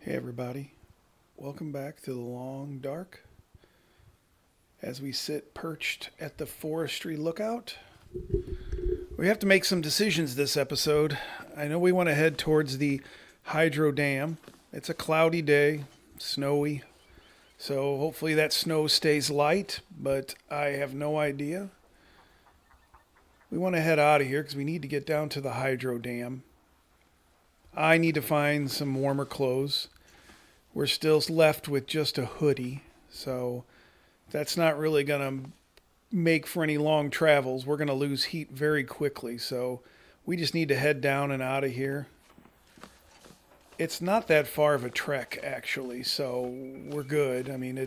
Hey everybody, welcome back to the Long Dark. As we sit perched at the forestry lookout, we have to make some decisions this episode. I know we want to head towards the hydro dam. It's a cloudy day, snowy, so hopefully that snow stays light, but I have no idea. We want to head out of here because we need to get down to the hydro dam. I need to find some warmer clothes. We're still left with just a hoodie, so that's not really going to make for any long travels. We're going to lose heat very quickly, so we just need to head down and out of here. It's not that far of a trek, actually, so we're good. I mean,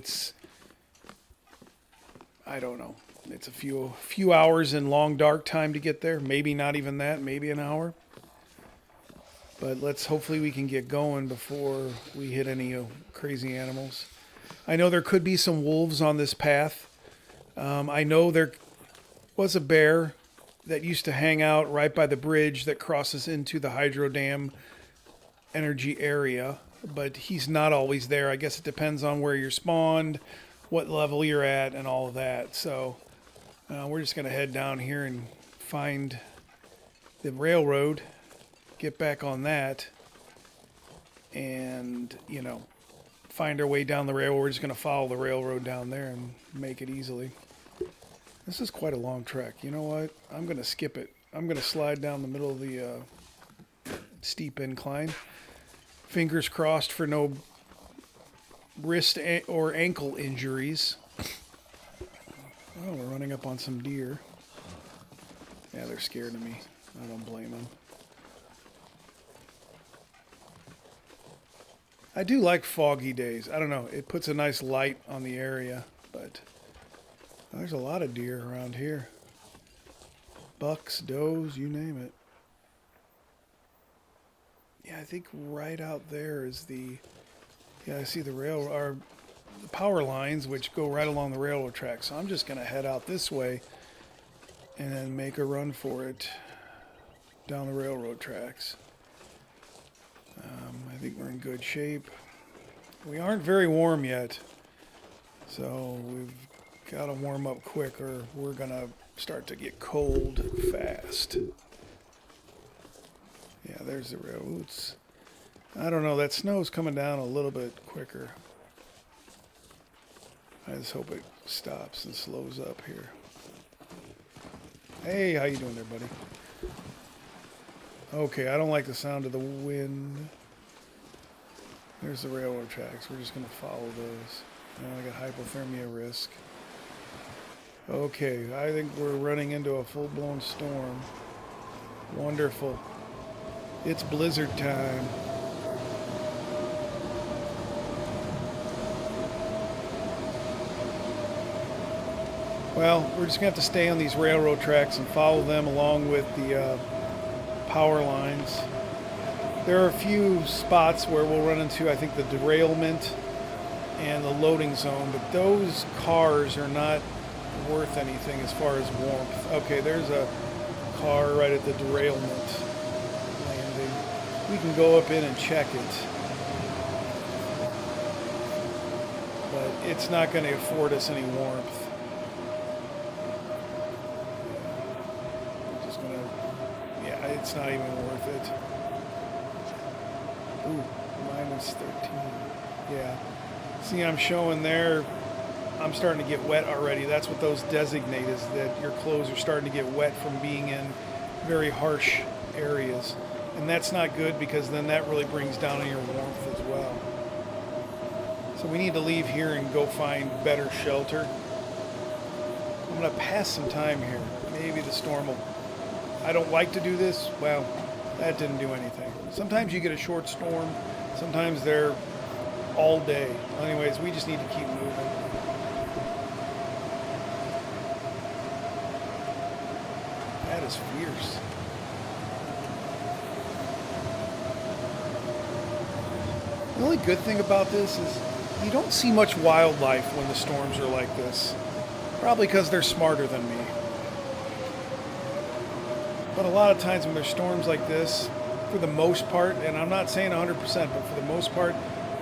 I don't know. It's a few hours in Long Dark time to get there. Maybe not even that, maybe an hour. But hopefully we can get going before we hit any crazy animals. I know there could be some wolves on this path. I know there was a bear that used to hang out right by the bridge that crosses into the hydro dam energy area, but he's not always there. I guess it depends on where you're spawned, what level you're at, and all of that. So we're just going to head down here and find the railroad, get back on that, and, find our way down the railroad. We're just going to follow the railroad down there and make it easily. This is quite a long trek. You know what? I'm going to skip it. I'm going to slide down the middle of the steep incline. Fingers crossed for no wrist or ankle injuries. Oh, we're running up on some deer. Yeah, they're scared of me. I don't blame them. I do like foggy days. I don't know. It puts a nice light on the area, but there's a lot of deer around here. Bucks, does, you name it. Yeah, I think right out there is I see the the power lines, which go right along the railroad tracks. So I'm just going to head out this way and then make a run for it down the railroad tracks. I think we're in good shape. We aren't very warm yet, so we've got to warm up quick or we're going to start to get cold fast. Yeah, there's the railroads. I don't know, that snow's coming down a little bit quicker. I just hope it stops and slows up here. Hey, how you doing there, buddy? Okay, I don't like the sound of the wind. There's the railroad tracks. We're just going to follow those. I got hypothermia risk. Okay, I think we're running into a full-blown storm. Wonderful. It's blizzard time. Well, we're just going to have to stay on these railroad tracks and follow them along with the power lines. There are a few spots where we'll run into, I think, the derailment and the loading zone, but those cars are not worth anything as far as warmth. Okay, there's a car right at the derailment landing. We can go up in and check it, but it's not going to afford us any warmth. It's not even worth it. Ooh, -13. Yeah. See, I'm showing there, I'm starting to get wet already. That's what those designate, is that your clothes are starting to get wet from being in very harsh areas. And that's not good because then that really brings down your warmth as well. So we need to leave here and go find better shelter. I'm going to pass some time here. Maybe the storm will... I don't like to do this. Well, that didn't do anything. Sometimes you get a short storm. Sometimes they're all day. Anyways, we just need to keep moving. That is fierce. The only good thing about this is you don't see much wildlife when the storms are like this. Probably because they're smarter than me. But a lot of times when there's storms like this, for the most part, and I'm not saying 100%, but for the most part,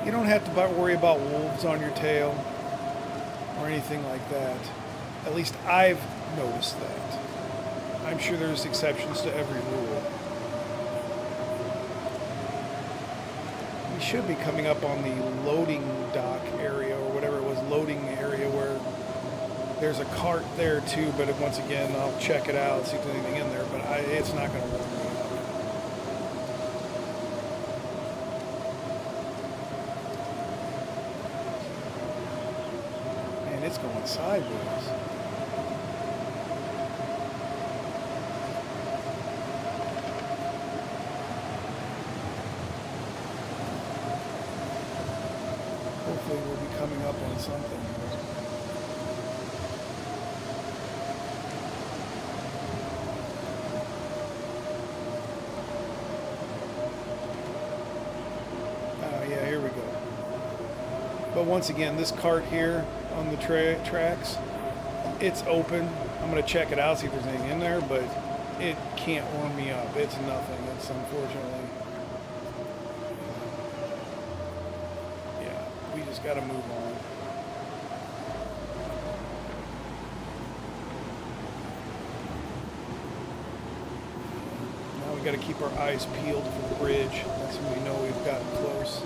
You don't have to worry about wolves on your tail or anything like that. At least I've noticed that. I'm sure there's exceptions to every rule. We should be coming up on the loading dock area or whatever it was, loading area where there's a cart there too, but once again, I'll check it out, see if there's anything in there, but it's not going to warm me up. Man, it's going sideways. Hopefully we'll be coming up on something. Yeah, here we go. But once again, this cart here on the tracks, it's open. I'm going to check it out, see if there's anything in there, but it can't warm me up. It's nothing. It's unfortunately... Yeah, we just got to move on. Now we got to keep our eyes peeled for the bridge. That's when we know we've gotten close.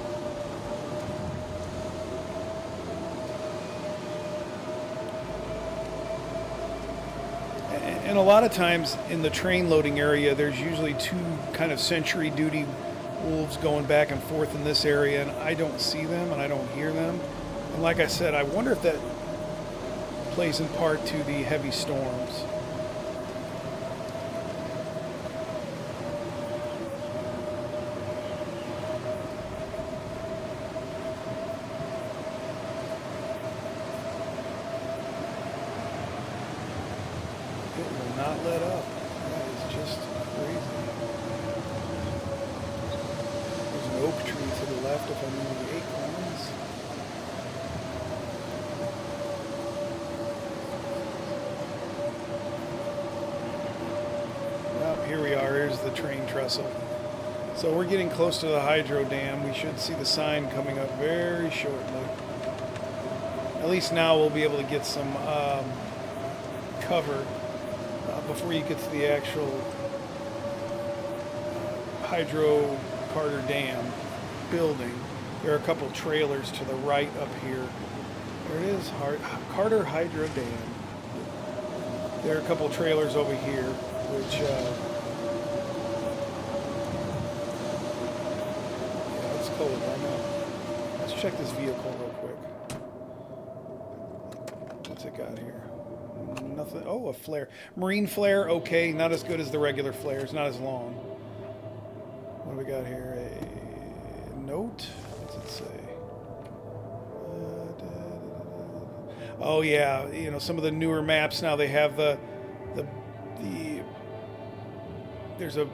And a lot of times in the train loading area, there's usually two kind of sentry duty wolves going back and forth in this area, and I don't see them and I don't hear them. And like I said, I wonder if that plays in part to the heavy storms. It will not let up. That is just crazy. There's an oak tree to the left if I'm moving the acorns. Well, here we are. Here's the train trestle. So we're getting close to the hydro dam. We should see the sign coming up very shortly. At least now we'll be able to get some cover before you get to the actual hydro Carter Dam building. There are a couple trailers to the right up here. There it is, Carter Hydro Dam. There are a couple trailers over here, which yeah, it's cold right now. Let's check this vehicle real quick. What's it got here? Nothing. Oh, a flare. Marine flare, okay. Not as good as the regular flares. Not as long. What do we got here? A note? What's it say? Oh, yeah. You know, some of the newer maps now, they have the there's a,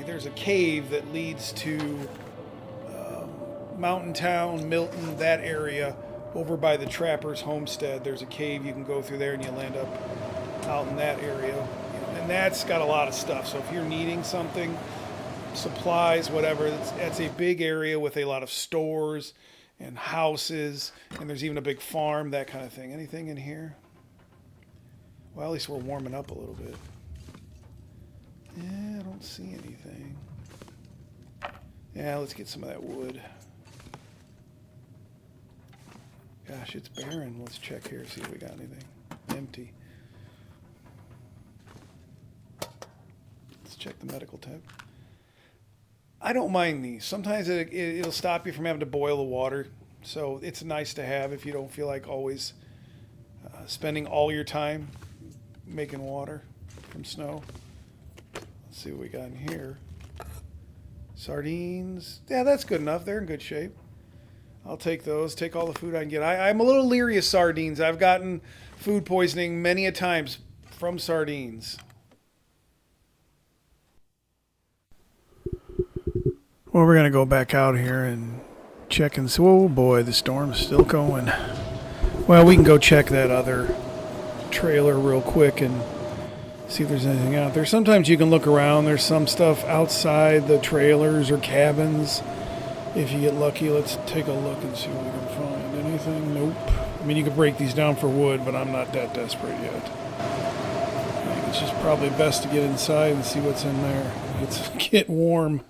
there's a cave that leads to Mountain Town, Milton, that area. Over by the Trapper's Homestead, there's a cave you can go through there and you'll end up out in that area. And that's got a lot of stuff. So if you're needing something, supplies, whatever, that's a big area with a lot of stores and houses. And there's even a big farm, that kind of thing. Anything in here? Well, at least we're warming up a little bit. Yeah, I don't see anything. Yeah, let's get some of that wood. Gosh, it's barren. Let's check here, see if we got anything. Empty. Let's check the medical tab. I don't mind these. Sometimes it'll stop you from having to boil the water. So it's nice to have if you don't feel like always spending all your time making water from snow. Let's see what we got in here. Sardines. Yeah, that's good enough. They're in good shape. I'll take those. Take all the food I can get. I'm a little leery of sardines. I've gotten food poisoning many a times from sardines. Well, we're going to go back out here and check and see. Oh boy, the storm's still going. Well, we can go check that other trailer real quick and see if there's anything out there. Sometimes you can look around. There's some stuff outside the trailers or cabins. If you get lucky, let's take a look and see what we can find. Anything? Nope. I mean, you could break these down for wood, but I'm not that desperate yet. I think it's just probably best to get inside and see what's in there. Get warm.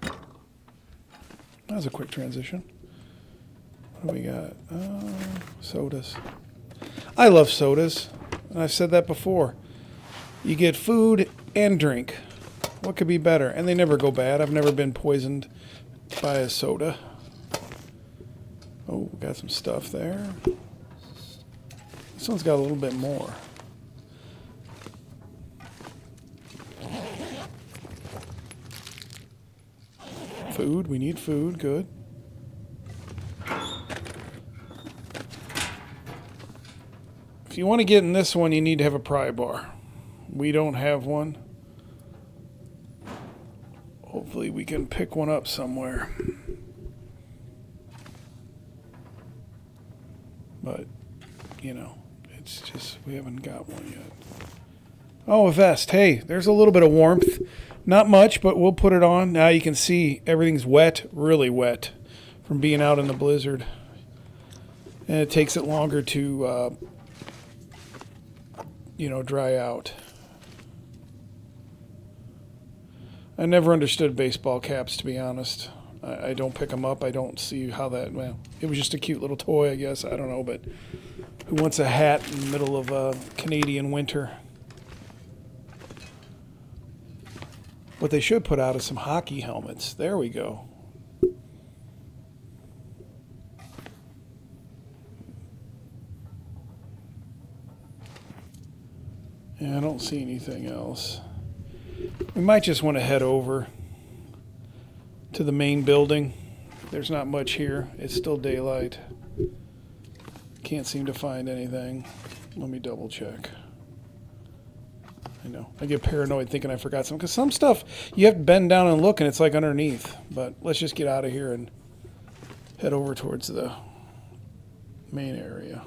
That was a quick transition. What do we got? Sodas. I love sodas. And I've said that before. You get food and drink. What could be better? And they never go bad. I've never been poisoned by a soda. Oh, got some stuff there. This one's got a little bit more. Food. We need food. Good. If you want to get in this one, you need to have a pry bar. We don't have one. Hopefully we can pick one up somewhere. But, you know, it's just, we haven't got one yet. Oh, a vest. Hey, there's a little bit of warmth. Not much, but we'll put it on. Now you can see everything's wet, really wet, from being out in the blizzard. And it takes it longer to, dry out. I never understood baseball caps, to be honest. I don't pick them up. I don't see how that, well, it was just a cute little toy, I guess. I don't know, but who wants a hat in the middle of a Canadian winter? What they should put out is some hockey helmets. There we go. Yeah, I don't see anything else. We might just want to head over to the main building. There's not much here. It's still daylight. Can't seem to find anything. Let me double check. I know. I get paranoid thinking I forgot something. Because some stuff, you have to bend down and look and it's like underneath. But let's just get out of here and head over towards the main area.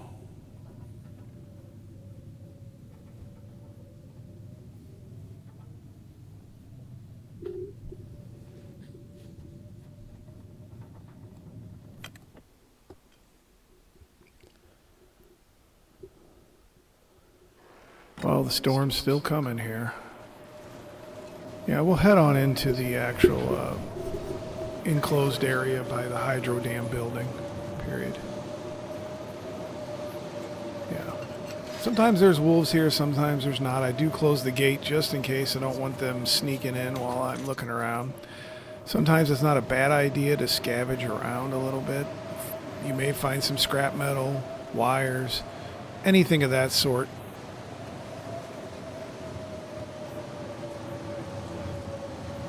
Well, the storm's still coming here. Yeah, we'll head on into the actual enclosed area by the hydro dam building, period. Yeah. Sometimes there's wolves here, sometimes there's not. I do close the gate just in case. I don't want them sneaking in while I'm looking around. Sometimes it's not a bad idea to scavenge around a little bit. You may find some scrap metal, wires, anything of that sort.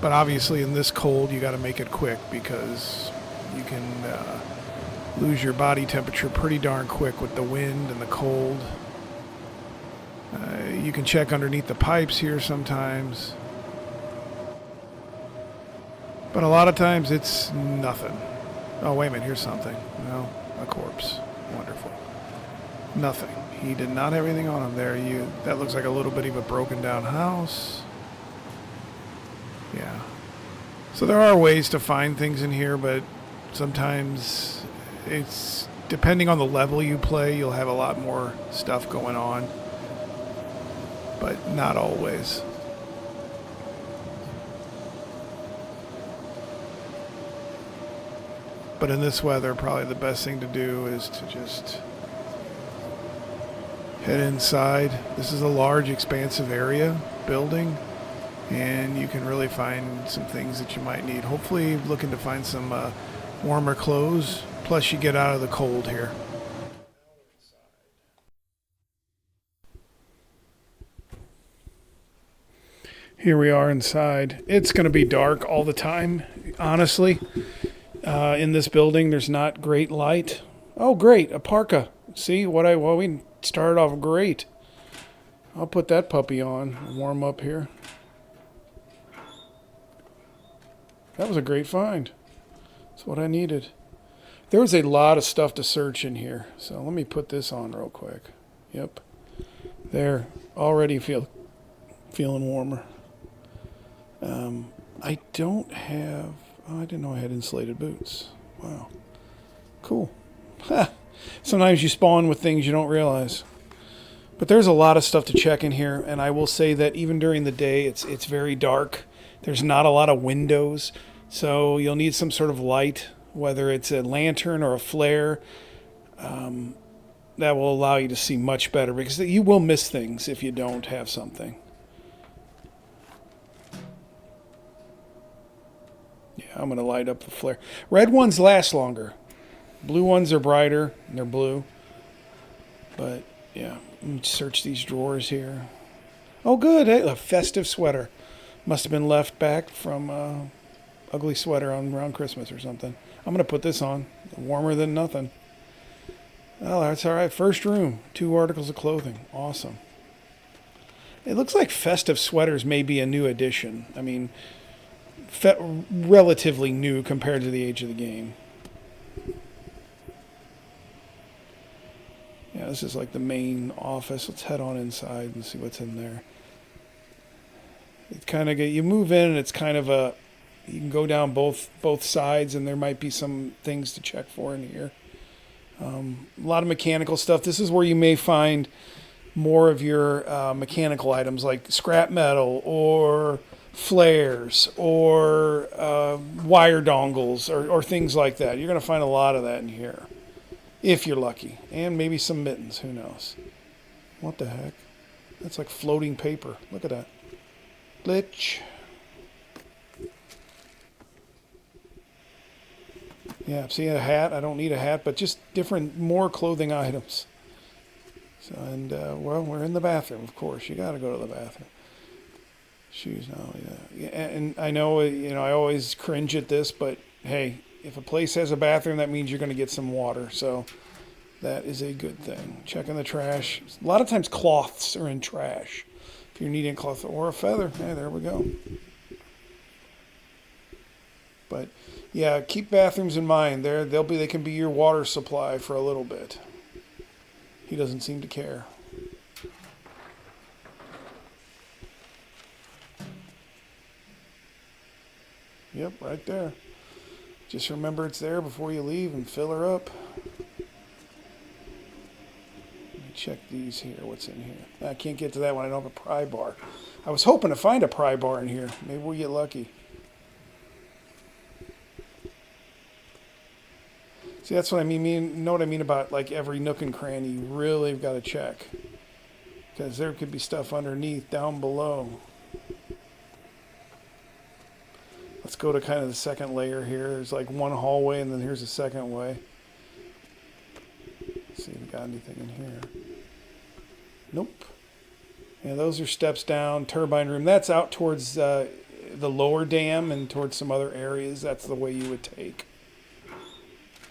But obviously in this cold, you got to make it quick because you can lose your body temperature pretty darn quick with the wind and the cold. You can check underneath the pipes here sometimes. But a lot of times it's nothing. Oh, wait a minute, here's something. No, a corpse. Wonderful. Nothing. He did not have anything on him there. That looks like a little bit of a broken down house. Yeah. So there are ways to find things in here, but sometimes it's depending on the level you play, you'll have a lot more stuff going on. But not always. But in this weather, probably the best thing to do is to just head inside. This is a large, expansive area, building. And you can really find some things that you might need. Hopefully looking to find some warmer clothes. Plus you get out of the cold here. Here we are inside. It's going to be dark all the time, honestly. In this building, there's not great light. Oh, great, a parka. See, we started off great. I'll put that puppy on, warm up here. That was a great find. That's what I needed. There was a lot of stuff to search in here. So let me put this on real quick. Yep. There. Already feeling warmer. I don't have... Oh, I didn't know I had insulated boots. Wow. Cool. Sometimes you spawn with things you don't realize. But there's a lot of stuff to check in here, and I will say that even during the day, it's very dark. There's not a lot of windows, so you'll need some sort of light, whether it's a lantern or a flare. That will allow you to see much better, because you will miss things if you don't have something. Yeah, I'm going to light up the flare. Red ones last longer. Blue ones are brighter, and they're blue. But, yeah, let me search these drawers here. Oh, good. Hey, a festive sweater. Must have been left back from ugly sweater around Christmas or something. I'm going to put this on. Warmer than nothing. Oh, that's all right. First room. 2 articles of clothing. Awesome. It looks like festive sweaters may be a new addition. I mean, relatively new compared to the age of the game. Yeah, this is like the main office. Let's head on inside and see what's in there. It's kind of you move in and it's kind of you can go down both sides and there might be some things to check for in here. A lot of mechanical stuff. This is where you may find more of your mechanical items like scrap metal or flares or wire dongles or things like that. You're going to find a lot of that in here, if you're lucky. And maybe some mittens. Who knows? What the heck? That's like floating paper. Look at that. Glitch. Yeah, see a hat. I don't need a hat, but just more clothing items. So, and well, we're in the bathroom, of course. You got to go to the bathroom. Shoes, no, yeah. And I know, I always cringe at this, but hey, if a place has a bathroom, that means you're going to get some water. So that is a good thing. Checking the trash. A lot of times cloths are in trash. If you're needing a cloth or a feather, hey, there we go. But yeah, keep bathrooms in mind. They can be your water supply for a little bit. He doesn't seem to care. Yep, right there. Just remember it's there before you leave and fill her up. Let me check these here. What's in here? I can't get to that one. I don't have a pry bar. I was hoping to find a pry bar in here. Maybe we'll get lucky. See, that's what I mean. You know what I mean about like every nook and cranny. You really got to check. Because there could be stuff underneath, down below. Let's go to kind of the second layer here. There's like one hallway and then here's a second way. Let's see if we got anything in here. Nope. Yeah, those are steps down. Turbine room. That's out towards the lower dam and towards some other areas. That's the way you would take.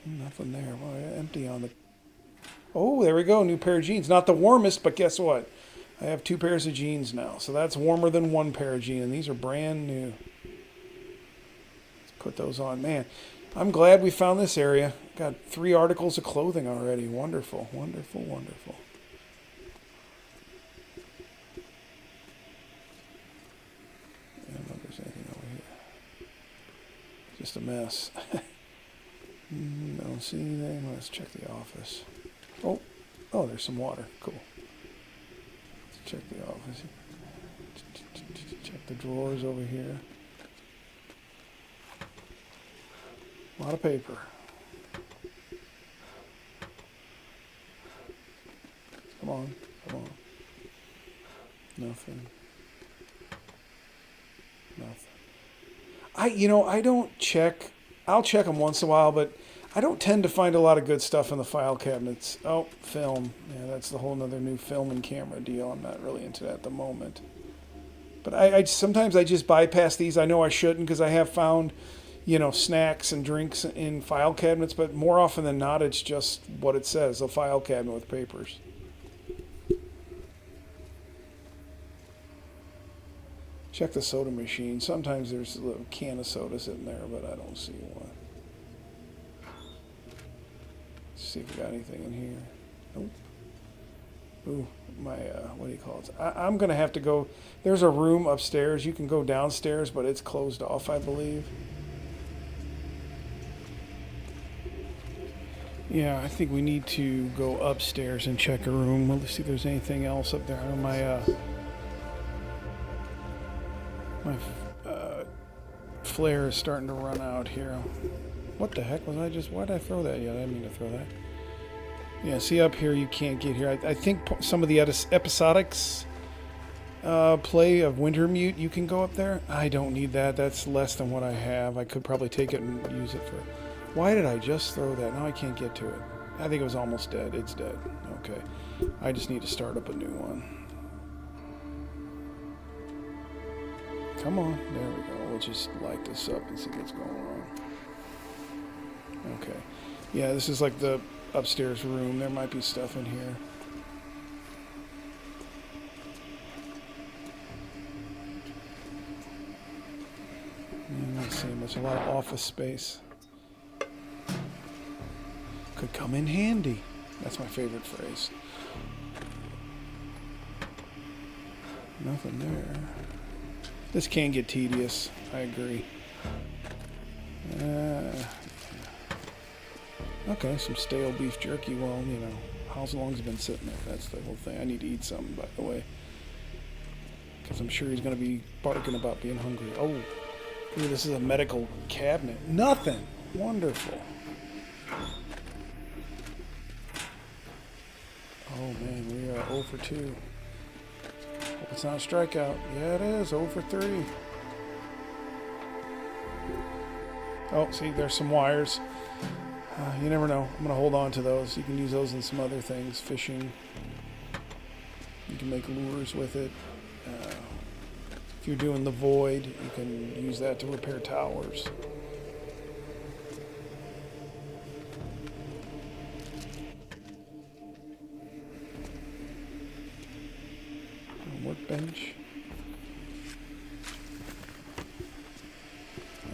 Nothing there. Well, empty on the... Oh, there we go. New pair of jeans. Not the warmest, but guess what? I have 2 pairs of jeans now. So that's warmer than 1 pair of jeans. And these are brand new. Let's put those on. Man, I'm glad we found this area. Got 3 articles of clothing already. Wonderful, wonderful, wonderful. I don't know if there's anything over here. Just a mess. Don't see anything. Let's check the office. Oh, there's some water. Cool. Let's check the office. Check the drawers over here. A lot of paper. Come on. Nothing. I don't check. I'll check them once in a while, but I don't tend to find a lot of good stuff in the file cabinets. Oh, film. Yeah, that's the whole nother new film and camera deal. I'm not really into that at the moment. But I sometimes I just bypass these. I know I shouldn't because I have found, snacks and drinks in file cabinets, but more often than not, it's just what it says, a file cabinet with papers. Check the soda machine. Sometimes there's a little can of soda sitting there, but I don't see one. Let's see if we got anything in here. Nope. Ooh, my, what do you call it? I'm going to have to go. There's a room upstairs. You can go downstairs, but it's closed off, I believe. Yeah, I think we need to go upstairs and check a room. Let's see if there's anything else up there. My flare is starting to run out here. What the heck was I just... Why did I throw that? Yeah, I didn't mean to throw that. Yeah, see up here, you can't get here. I think some of the episodics play of Wintermute, you can go up there. I don't need that. That's less than what I have. I could probably take it and use it for... Why did I just throw that? Now I can't get to it. I think it was almost dead. It's dead. Okay. I just need to start up a new one. Come on. There we go. We'll just light this up and see what's going on. Okay. Yeah, this is like the upstairs room. There might be stuff in here. I'm not seeing much. A lot of office space. Could come in handy. That's my favorite phrase. Nothing there. This can get tedious. I agree. Okay, some stale beef jerky. Well, you know, how long has it been sitting there? That's the whole thing. I need to eat something, by the way. Because I'm sure he's going to be barking about being hungry. Oh, ooh, this is a medical cabinet. Nothing. Wonderful. Oh man, we are 0 for 2. Hope it's not a strikeout. Yeah, it is. 0 for 3. Oh, see, there's some wires. You never know. I'm going to hold on to those. You can use those in some other things. Fishing. You can make lures with it. If you're doing the void, you can use that to repair towers. Workbench. Yeah.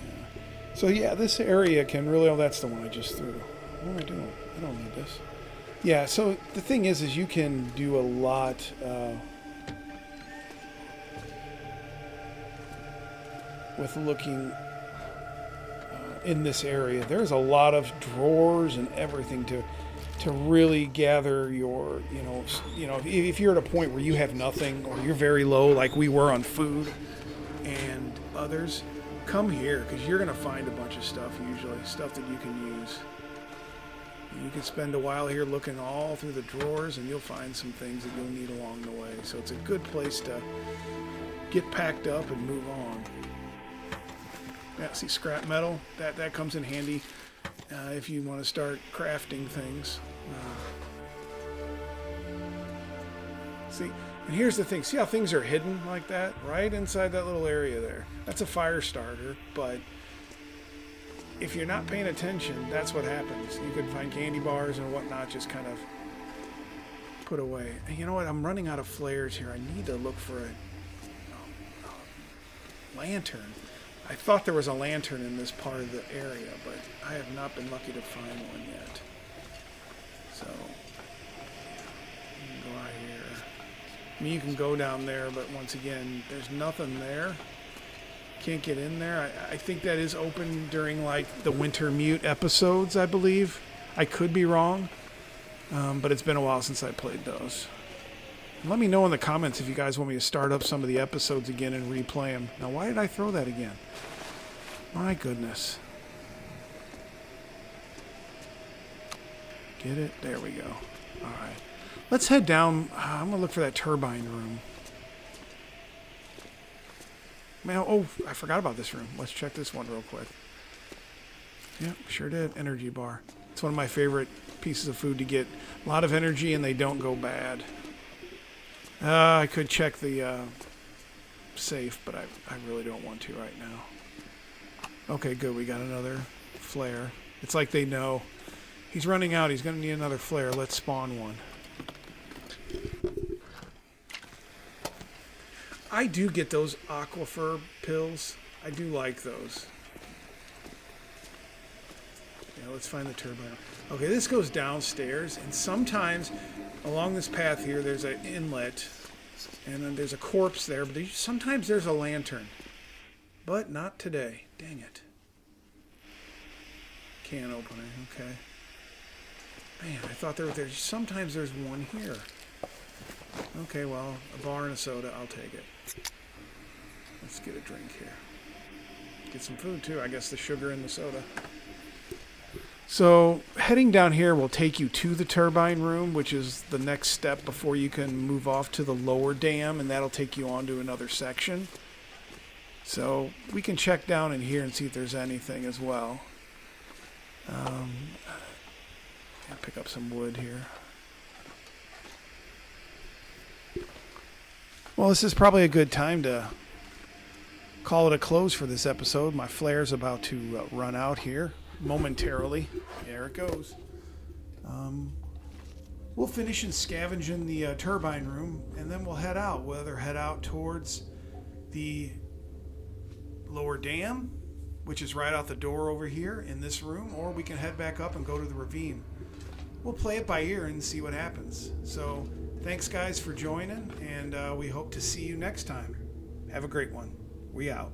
So yeah, this area can really... Oh, that's the one I just threw. What am I doing? I don't need this. Yeah, so the thing is you can do a lot... with looking in this area. There's a lot of drawers and everything to really gather your, you know, if you're at a point where you have nothing or you're very low, like we were on food and others, come here because you're going to find a bunch of stuff usually, stuff that you can use. You can spend a while here looking all through the drawers and you'll find some things that you'll need along the way. So it's a good place to get packed up and move on. Yeah, see, scrap metal, that comes in handy if you want to start crafting things. See, and here's the thing. See how things are hidden like that? Right inside that little area there. That's a fire starter, but if you're not paying attention, that's what happens. You could find candy bars and whatnot just kind of put away. And you know what? I'm running out of flares here. I need to look for a lantern. I thought there was a lantern in this part of the area, but I have not been lucky to find one yet. So, you can go out here. I mean, you can go down there, but once again, there's nothing there. Can't get in there. I think that is open during, like, the Wintermute episodes, I believe. I could be wrong, but it's been a while since I played those. Let me know in the comments if you guys want me to start up some of the episodes again and replay them. Now, why did I throw that again? My goodness. Get it? There we go. All right. Let's head down. I'm going to look for that turbine room. Man, oh, I forgot about this room. Let's check this one real quick. Yep, sure did. Energy bar. It's one of my favorite pieces of food to get. A lot of energy and they don't go bad. I could check the safe, but I really don't want to right now. Okay, good. We got another flare. It's like they know. He's running out. He's going to need another flare. Let's spawn one. I do get those aquifer pills. I do like those. Yeah, let's find the turbine. Okay, this goes downstairs, and sometimes along this path here, there's an inlet, and then there's a corpse there, but sometimes there's a lantern. But not today. Dang it. Can opening, okay. Man, I thought sometimes there's one here. Okay, well, a bar and a soda, I'll take it. Let's get a drink here. Get some food too, I guess the sugar in the soda. So, heading down here will take you to the turbine room, which is the next step before you can move off to the lower dam, and that'll take you on to another section. So, we can check down in here and see if there's anything as well. I'll pick up some wood here. Well, this is probably a good time to call it a close for this episode. My flare's about to run out here momentarily. There it goes. We'll finish and scavenge in the turbine room, and then we'll head out. We'll either head out towards the lower dam, which is right out the door over here in this room, or we can head back up and go to the ravine. We'll play it by ear and see what happens. So thanks guys for joining, and we hope to see you next time. Have a great one. We out.